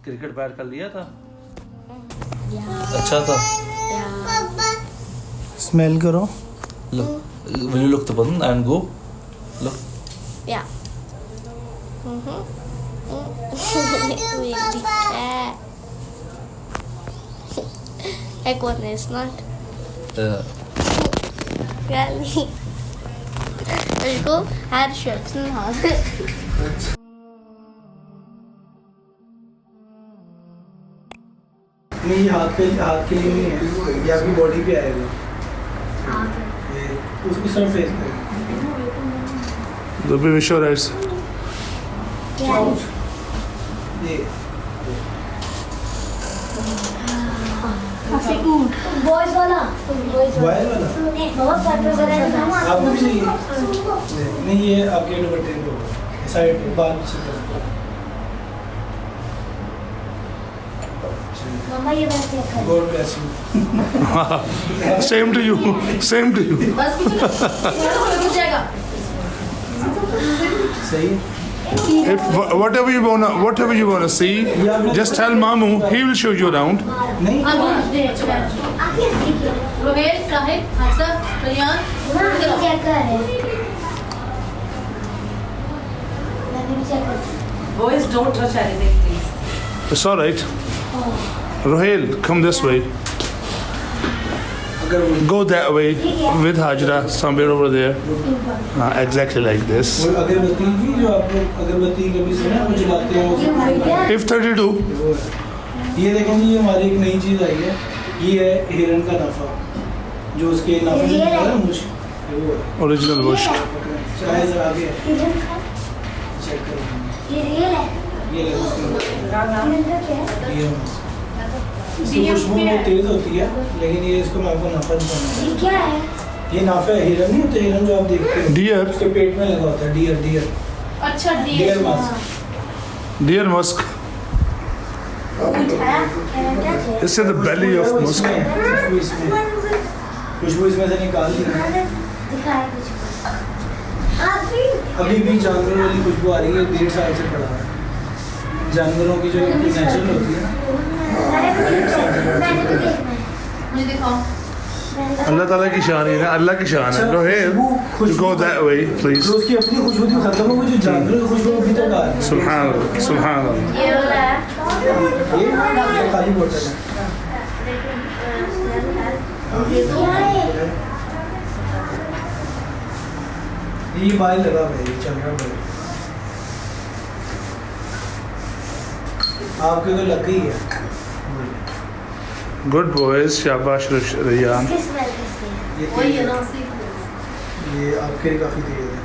Cricket bat कर लिया था? अच्छा था? स्मेल करो. Look, will you look the button and go? Look. Yeah. Really cat. Like one is not. Really. Let's go. Had shirts and all. नहीं, ये हाथ के लिए नहीं है, ये आपकी बॉडी पे आएगा. उसको सिर्फ फेस करें. The baby show rights. ये बॉयज वाला वायर वाला बहुत सारे आपको भी चाहिए. नहीं, ये आपके दुपट्टे पे होगा, साइड पे बाल पीछे तरफ. मम्मा ये वैसे कर. God bless you. Same to you. Same to you. बस कुछ हो जाएगा. सही. If whatever you wanna see, just tell Mamu. He will show you around. नहीं, रोवेल काहे हसन कल्याण क्या कर रहे हैं. Boys, don't touch anything, please. It's all right. Rohel, come this way. Go that way with Hajra, somewhere over there. Exactly like this. वो अगरबत्ती की जो आप लोग अगरबत्ती कभी सुना वो जलाते हैं वो. If 32. ये देखें जी, ये हमारी एक नई चीज़ आई है. ये है हिरन का नाफा, जो उसके नाफे से निकला है मुश्क. वो है Original bush. चाहे जरा आगे चेक करो. ये रियल है. ये ले उसके इनका क्या है. ये इसकी खुशबू बहुत तेज होती है, लेकिन ये इसको मैं आपको नाफा दिखाऊंगा. ये क्या है. ये नाफा है. हिरन नहीं होते, हिरन जो आप देखते हैं Deer. उसके पेट में लगा होता है. डियर अच्छा deer musk. Deer musk. It's in the belly of musk. खुशबू इसमें से निकाल ली. दिखाए कुछ. अभी भी जानवरों वाली खुशबू आ रही है. 1.5 साल से पड़ा है. जानवरों की जो नेचुरल होती है. मुझे दिखाओ. Allah Ta'ala की शान है ना, अल्लाह की शान है. Rohel, you go that way, please. जो उसकी अपनी खुशबू थी खत्म हो गई, जो जानवरों की खुशबू अभी तक आ रही है. Subhanallah, Subhanallah. ये वाला है. ये खाली बोतल है. ये क्या है. ये बाल लगा हुआ है, ये चल रहा है. आपके तो लग गई है. Good boys, शाबाश Rayyan. किस स्मेल किसकी है. ये वही है ना, ये आपके लिए काफी तेज है.